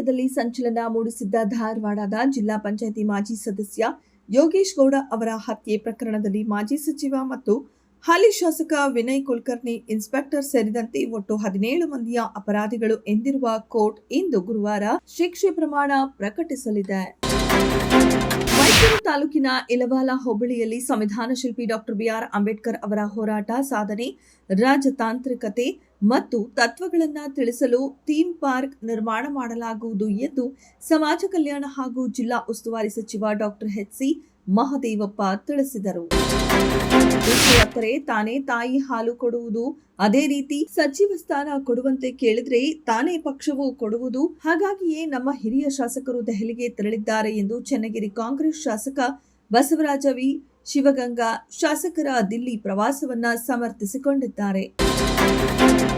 ರಾಜಕೀಯದಲ್ಲಿ ಸಂಚಲನ ಮೂಡಿಸಿದ್ದ ಧಾರವಾಡದ ಜಿಲ್ಲಾ ಪಂಚಾಯಿತಿ ಮಾಜಿ ಸದಸ್ಯ ಯೋಗೇಶ್ ಗೌಡ ಅವರ ಹತ್ಯೆ ಪ್ರಕರಣದಲ್ಲಿ ಮಾಜಿ ಸಚಿವ ಮತ್ತು ಹಾಲಿ ಶಾಸಕ ವಿನಯ್ ಕುಲಕರ್ಣಿ, ಇನ್ಸ್ಪೆಕ್ಟರ್ ಸೇರಿದಂತೆ ಒಟ್ಟು 17 ಮಂದಿಯ ಅಪರಾಧಿಗಳು ಎಂದಿರುವ ಕೋರ್ಟ್ ಇಂದು ಗುರುವಾರ ಶಿಕ್ಷೆ ಪ್ರಮಾಣ ಪ್ರಕಟಿಸಲಿದೆ. ಮೈಸೂರು ತಾಲೂಕಿನ ಇಲವಾಲ ಹೋಬಳಿಯಲ್ಲಿ ಸಂವಿಧಾನ ಶಿಲ್ಪಿ ಡಾಕ್ಟರ್ ಬಿಆರ್ ಅಂಬೇಡ್ಕರ್ ಅವರ ಹೋರಾಟ, ಸಾಧನೆ, ರಾಜತಾಂತ್ರಿಕತೆ ಮತ್ತು ತತ್ವಗಳನ್ನು ತಿಳಿಸಲು ಥೀಮ್ ಪಾರ್ಕ್ ನಿರ್ಮಾಣ ಮಾಡಲಾಗುವುದು ಎಂದು ಸಮಾಜ ಕಲ್ಯಾಣ ಹಾಗೂ ಜಿಲ್ಲಾ ಉಸ್ತುವಾರಿ ಸಚಿವ ಡಾಕ್ಟರ್ ಎಚ್.ಸಿ. ಮಹದೇವಪ್ಪ ತಿಳಿಸಿದರು. ತಾನೇ ತಾಯಿ ಹಾಲು ಕೊಡುವುದು, ಅದೇ ರೀತಿ ಸಚಿವ ಸ್ಥಾನ ಕೊಡುವಂತೆ ಕೇಳಿದ್ರೆ ತಾನೇ ಪಕ್ಷವು ಕೊಡುವುದು. ಹಾಗಾಗಿಯೇ ನಮ್ಮ ಹಿರಿಯ ಶಾಸಕರು ದೆಹಲಿಗೆ ತೆರಳಿದ್ದಾರೆ ಎಂದು ಚನ್ನಗಿರಿ ಕಾಂಗ್ರೆಸ್ ಶಾಸಕ ಬಸವರಾಜ ವಿ. ಶಿವಗಂಗಾ ಶಾಸಕರ ದಿಲ್ಲಿ ಪ್ರವಾಸವನ್ನ ಸಮರ್ಥಿಸಿಕೊಂಡಿದ್ದಾರೆ.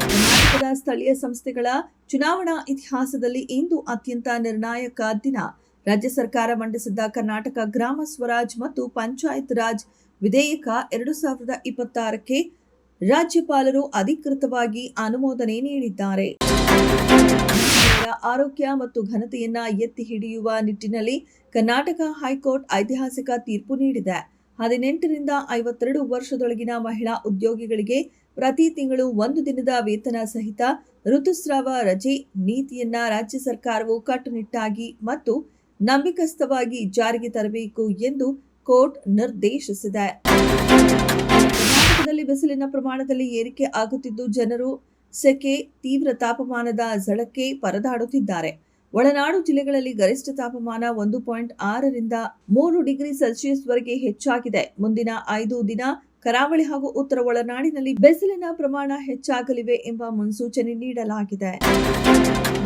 ಕರ್ನಾಟಕದ ಸ್ಥಳೀಯ ಸಂಸ್ಥೆಗಳ ಚುನಾವಣಾ ಇತಿಹಾಸದಲ್ಲಿ ಇಂದು ಅತ್ಯಂತ ನಿರ್ಣಾಯಕ ದಿನ. ರಾಜ್ಯ ಸರ್ಕಾರ ಮಂಡಿಸಿದ್ದ ಕರ್ನಾಟಕ ಗ್ರಾಮ ಸ್ವರಾಜ್ ಮತ್ತು ಪಂಚಾಯತ್ ರಾಜ್ ವಿಧೇಯಕ 2026ಕ್ಕೆ ರಾಜ್ಯಪಾಲರು ಅಧಿಕೃತವಾಗಿ ಅನುಮೋದನೆ ನೀಡಿದ್ದಾರೆ. ಆರೋಗ್ಯ ಮತ್ತು ಘನತೆಯನ್ನ ಎತ್ತಿ ಹಿಡಿಯುವ ನಿಟ್ಟಿನಲ್ಲಿ ಕರ್ನಾಟಕ ಹೈಕೋರ್ಟ್ ಐತಿಹಾಸಿಕ ತೀರ್ಪು ನೀಡಿದೆ. 18 ರಿಂದ 52 ವರ್ಷದೊಳಗಿನ ಮಹಿಳಾ ಉದ್ಯೋಗಿಗಳಿಗೆ ಪ್ರತಿ ತಿಂಗಳು 1 ದಿನದ ವೇತನ ಸಹಿತ ಋತುಸ್ರಾವ ರಜೆ ನೀತಿಯನ್ನ ರಾಜ್ಯ ಸರ್ಕಾರವು ಕಟ್ಟುನಿಟ್ಟಾಗಿ ಮತ್ತು ನಂಬಿಕಸ್ಥವಾಗಿ ಜಾರಿಗೆ ತರಬೇಕು ಎಂದು ಕೋರ್ಟ್ ನಿರ್ದೇಶಿಸಿದೆ. ಕರ್ನಾಟಕದಲ್ಲಿ ಬಿಸಿಲಿನ ಪ್ರಮಾಣದಲ್ಲಿ ಏರಿಕೆ ಆಗುತ್ತಿದ್ದು ಜನರು ಸೆಕೆ, ತೀವ್ರ ತಾಪಮಾನದ ಝಳಕ್ಕೆ ಪರದಾಡುತ್ತಿದ್ದಾರೆ. ಒಳನಾಡು ಜಿಲ್ಲೆಗಳಲ್ಲಿ ಗರಿಷ್ಠ ತಾಪಮಾನ 1.6 ರಿಂದ 3 ಡಿಗ್ರಿ ಸೆಲ್ಸಿಯಸ್ ವರೆಗೆ ಹೆಚ್ಚಾಗಿದೆ. ಮುಂದಿನ 5 ದಿನ ಕರಾವಳಿ ಹಾಗೂ ಉತ್ತರ ಒಳನಾಡಿನಲ್ಲಿ ಬಿಸಿಲಿನ ಪ್ರಮಾಣ ಹೆಚ್ಚಾಗಲಿವೆ ಎಂಬ ಮುನ್ಸೂಚನೆ ನೀಡಲಾಗಿದೆ.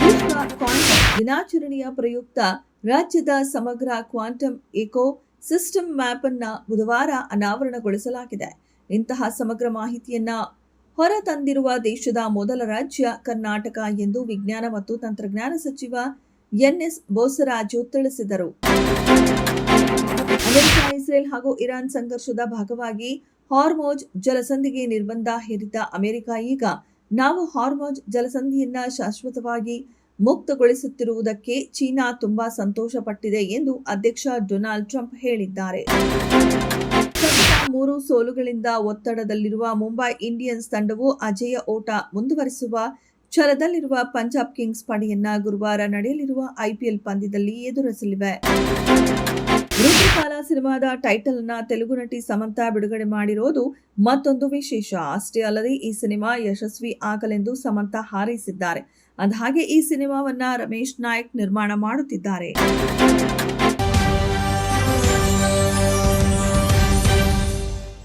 ವಿಶ್ವ ಕ್ವಾಂಟಮ್ ದಿನಾಚರಣೆಯ ಪ್ರಯುಕ್ತ ರಾಜ್ಯದ ಸಮಗ್ರ ಕ್ವಾಂಟಮ್ ಎಕೋ ಸಿಸ್ಟಮ್ ಮ್ಯಾಪ್ ಅನ್ನ ಬುಧವಾರ ಅನಾವರಣಗೊಳಿಸಲಾಗಿದೆ. ಇಂತಹ ಸಮಗ್ರ ಮಾಹಿತಿಯನ್ನ ಹೊರತಂದಿರುವ ದೇಶದ ಮೊದಲ ರಾಜ್ಯ ಕರ್ನಾಟಕ ಎಂದು ವಿಜ್ಞಾನ ಮತ್ತು ತಂತ್ರಜ್ಞಾನ ಸಚಿವ ಎನ್.ಎಸ್. ಬೋಸರಾಜು ತಿಳಿಸಿದರು. ಅಮೆರಿಕ, ಇಸ್ರೇಲ್ ಹಾಗೂ ಇರಾನ್ ಸಂಘರ್ಷದ ಭಾಗವಾಗಿ ಹಾರ್ಮೋಜ್ ಜಲಸಂಧಿಗೆ ನಿರ್ಬಂಧ ಹೇರಿದ್ದ ಅಮೆರಿಕ ಈಗ ನಾವು ಹಾರ್ಮೋಜ್ ಜಲಸಂಧಿಯನ್ನ ಶಾಶ್ವತವಾಗಿ ಮುಕ್ತಗೊಳಿಸುತ್ತಿರುವುದಕ್ಕೆ ಚೀನಾ ತುಂಬಾ ಸಂತೋಷ ಪಟ್ಟಿದೆ ಎಂದು ಅಧ್ಯಕ್ಷ ಡೊನಾಲ್ಡ್ ಟ್ರಂಪ್ ಹೇಳಿದ್ದಾರೆ. 3 ಸೋಲುಗಳಿಂದ ಒತ್ತಡದಲ್ಲಿರುವ ಮುಂಬೈ ಇಂಡಿಯನ್ಸ್ ತಂಡವು ಅಜೇಯ ಓಟ ಮುಂದುವರಿಸುವ ಛಲದಲ್ಲಿರುವ ಪಂಜಾಬ್ ಕಿಂಗ್ಸ್ ಪಡೆಯನ್ನ ಗುರುವಾರ ನಡೆಯಲಿರುವ ಐಪಿಎಲ್ ಪಂದ್ಯದಲ್ಲಿ ಎದುರಿಸಲಿವೆ. ಋತುಕಾಲ ಸಿನಿಮಾದ ಟೈಟಲ್ ಅನ್ನ ತೆಲುಗು ನಟಿ ಸಮಂತಾ ಬಿಡುಗಡೆ ಮಾಡಿರೋದು ಮತ್ತೊಂದು ವಿಶೇಷ. ಅಷ್ಟೇ ಅಲ್ಲದೆ ಈ ಸಿನಿಮಾ ಯಶಸ್ವಿ ಆಗಲೆಂದು ಸಮಂತಾ ಹಾರೈಸಿದ್ದಾರೆ. ಅಂದಹಾಗೆ ಈ ಸಿನಿಮಾವನ್ನ ರಮೇಶ್ ನಾಯಕ್ ನಿರ್ಮಾಣ ಮಾಡುತ್ತಿದ್ದಾರೆ.